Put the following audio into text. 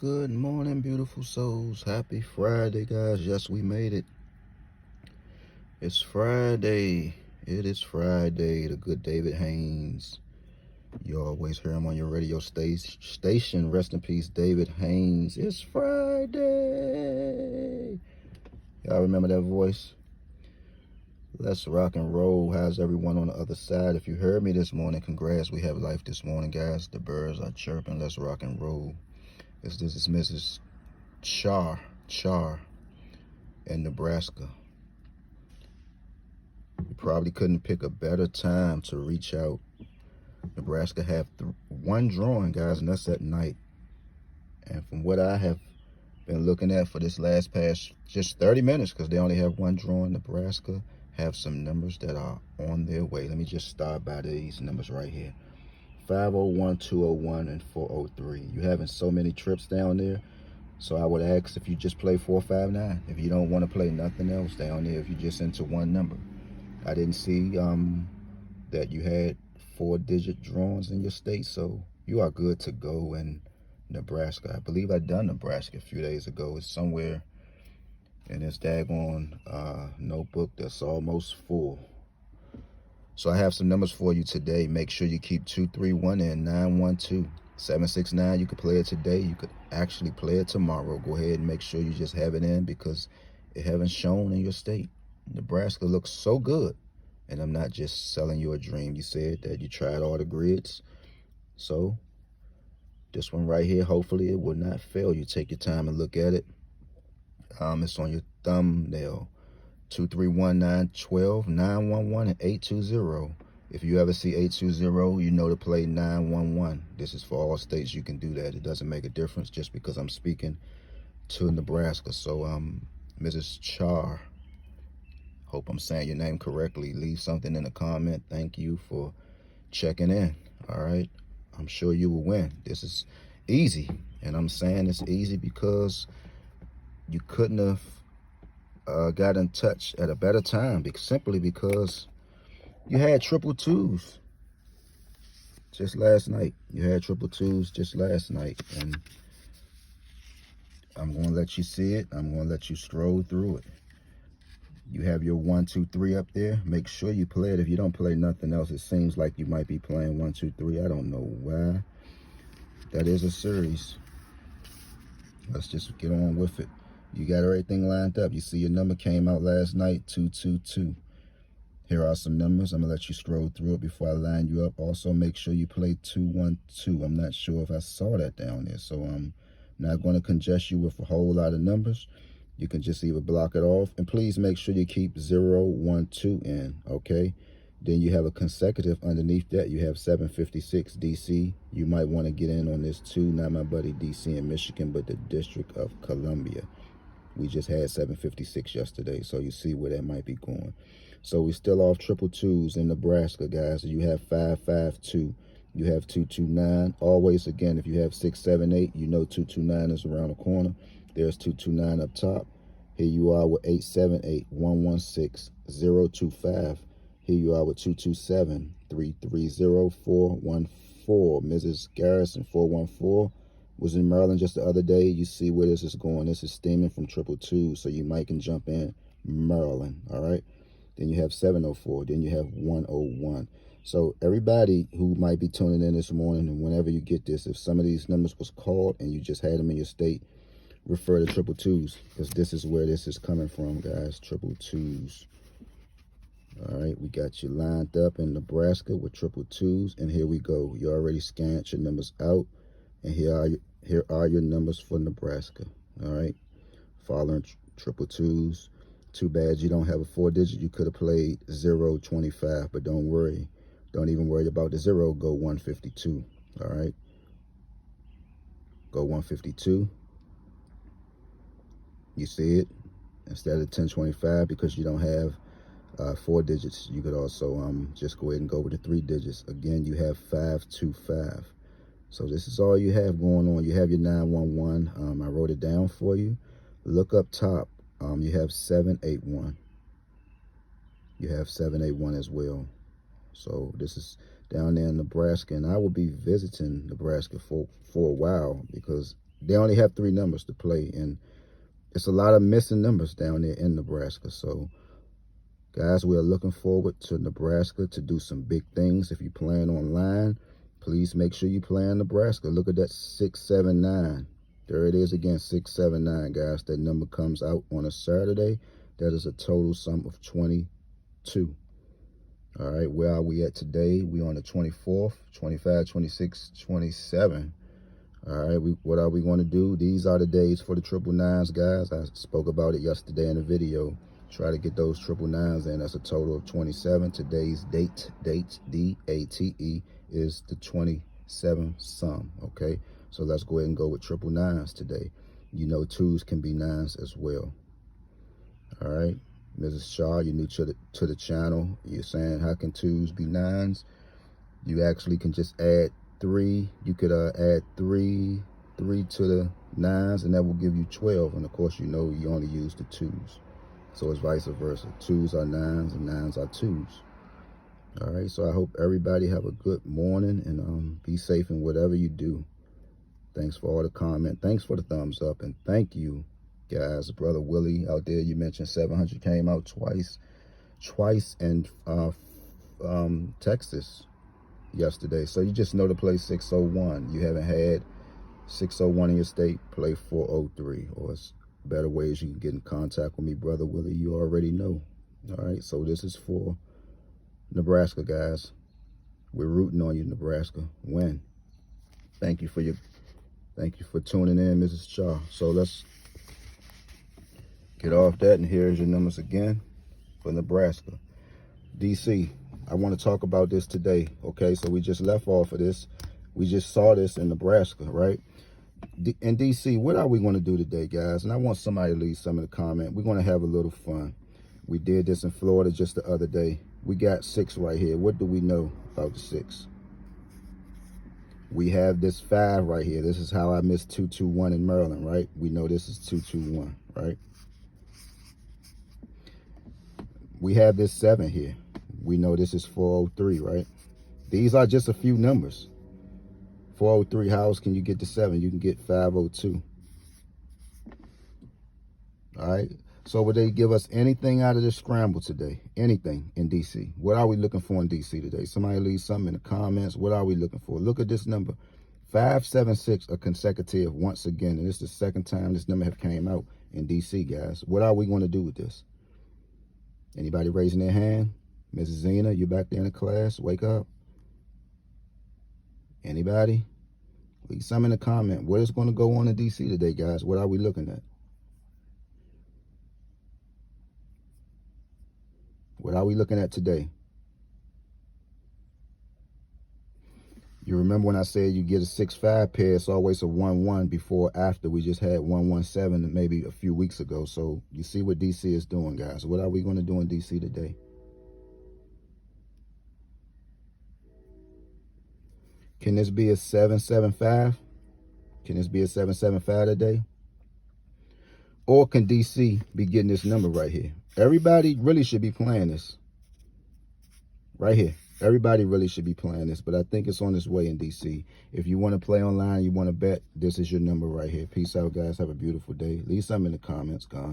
Good morning, beautiful souls. Happy Friday, guys. Yes, we made it. It's Friday. It is Friday. The good David Haynes. You always hear him on your radio station. Rest in peace, David Haynes. It's Friday. Y'all remember that voice? Let's rock and roll. How's everyone on the other side? If you heard me this morning, congrats. We have life this morning, guys. The birds are chirping. Let's rock and roll. This is Mrs. Char in Nebraska. You probably couldn't pick a better time to reach out. Nebraska have one drawing, guys, and that's at night. And from what I have been looking at for this past just 30 minutes, because they only have one drawing, Nebraska have some numbers that are on their way. Let me just start by these numbers right here. 501, 201, and 403. You having so many trips down there. So I would ask if you just play 459. If you don't want to play nothing else down there, if you just into one number. I didn't see that you had 4-digit drawings in your state, so you are good to go in Nebraska. I believe I done Nebraska a few days ago. It's somewhere in this daggone notebook that's almost full. So I have some numbers for you today. Make sure you keep 231 and 912. 769, you could play it today. You could actually play it tomorrow. Go ahead and make sure you just have it in because it haven't shown in your state. Nebraska looks so good. And I'm not just selling you a dream. You said that you tried all the grids. So this one right here, hopefully it will not fail. You take your time and look at it. It's on your thumbnail. 231, 912, 911, and 820. If you ever see 820, you know to play 911. This is for all states. You can do that. It doesn't make a difference just because I'm speaking to Nebraska. So, Mrs. Char, hope I'm saying your name correctly. Leave something in the comment. Thank you for checking in. All right. I'm sure you will win. This is easy. And I'm saying it's easy because you couldn't have got in touch at a better time, simply because you had triple twos just last night. You had triple twos just last night, and I'm going to let you see it. I'm going to let you stroll through it. You have your 1, 2, 3 up there. Make sure you play it. If you don't play nothing else, it seems like you might be playing 1, 2, 3. I don't know why. That is a series. Let's just get on with it. You got everything lined up. You see your number came out last night, 222. Here are some numbers. I'm going to let you scroll through it before I line you up. Also, make sure you play 212. I'm not sure if I saw that down there. So I'm not going to congest you with a whole lot of numbers. You can just either block it off. And please make sure you keep 0, 1, 2 in, okay? Then you have a consecutive underneath that. You have 756 DC. You might want to get in on this too. Not my buddy DC in Michigan, but the District of Columbia. We just had 756 yesterday, so you see where that might be going. So we still off triple twos in Nebraska, guys. You have 552. You have 229. Always, again, if you have 678, you know 229 is around the corner. There's 229 up top. Here you are with 878, 116, 025. Here you are with 227, 330, 414. Mrs. Garrison, 414. Was in Maryland just the other day. You see where this is going. This is steaming from triple two, so you might can jump in Maryland, all right? Then you have 704. Then you have 101. So everybody who might be tuning in this morning, and whenever you get this, if some of these numbers was called and you just had them in your state, refer to triple twos, because this is where this is coming from, guys. Triple twos. All right, we got you lined up in Nebraska with triple twos, and here we go. You already scanned your numbers out, and here are your numbers for Nebraska. All right, following triple twos. Too bad you don't have a 4-digit. You could have played 025, but don't worry. Don't even worry about the 0. Go 152. All right, go 152. You see it? Instead of 1025, because you don't have 4 digits, you could also just go ahead and go with the 3 digits. Again, you have 525. So this is all you have going on. You have your 911. I wrote it down for you. Look up top. You have 781. You have 781 as well. So this is down there in Nebraska, and I will be visiting Nebraska for a while, because they only have 3 numbers to play, and it's a lot of missing numbers down there in Nebraska. So, guys, we are looking forward to Nebraska to do some big things. If you're playing online, please make sure you play in Nebraska. Look at that 679. There it is again, 679, guys. That number comes out on a Saturday. That is a total sum of 22. All right, where are we at today? We on the 24th, 25, 26, 27. All right, what are we going to do? These are the days for the 999s, guys. I spoke about it yesterday in the video. Try to get those 999s in. That's a total of 27. Today's date, D-A-T-E, is the 27 sum, okay? So let's go ahead and go with 999s today. You know 2s can be 9s as well. All right, Mrs. Shaw, you're new to the channel. You're saying, how can 2s be 9s? You actually can just add 3. You could add 3 to the 9s, and that will give you 12. And of course, you know you only use the 2s. So it's vice versa. 2s are 9s and 9s are 2s. All right, so I hope everybody have a good morning, and be safe in whatever you do. Thanks for all the comment. Thanks for the thumbs up, and thank you, guys. Brother Willie out there, you mentioned 700 came out twice in Texas yesterday. So you just know to play 601. You haven't had 601 in your state, play 403. Or it's better ways you can get in contact with me, Brother Willie. You already know. All right, so this is for Nebraska, guys. We're rooting on you, Nebraska. Win. Thank you for tuning in, Mrs. Shaw. So let's get off that, and here's your numbers again for Nebraska. DC, I want to talk about this today, okay? So we just left off of this. We just saw this in Nebraska, right? In DC, what are we going to do today, guys? And I want somebody to leave some in the comment. We're going to have a little fun. We did this in Florida just the other day. We got 6 right here. What do we know about the 6? We have this 5 right here. This is how I missed 221 in Maryland, right? We know this is 221, right? We have this 7 here. We know this is 403, right? These are just a few numbers. 403, how else can you get to 7? You can get 502. All right? So would they give us anything out of this scramble today? Anything in DC? What are we looking for in DC today? Somebody leave something in the comments. What are we looking for? Look at this number. 576, a consecutive once again. And this is the second time this number have came out in DC, guys. What are we going to do with this? Anybody raising their hand? Mrs. Zena, you back there in the class? Wake up. Anybody? Leave some in the comment. What is going to go on in DC today, guys? What are we looking at? What are we looking at today? You remember when I said you get a 6-5 pair, it's always a 1-1 before after. We just had 117 maybe a few weeks ago. So you see what DC is doing, guys. What are we going to do in DC today? Can this be a 775? Can this be a 775 today? Or can DC be getting this number right here? Everybody really should be playing this. Right here. Everybody really should be playing this, but I think it's on its way in DC. If you want to play online, you want to bet, this is your number right here. Peace out, guys. Have a beautiful day. Leave something in the comments, guys.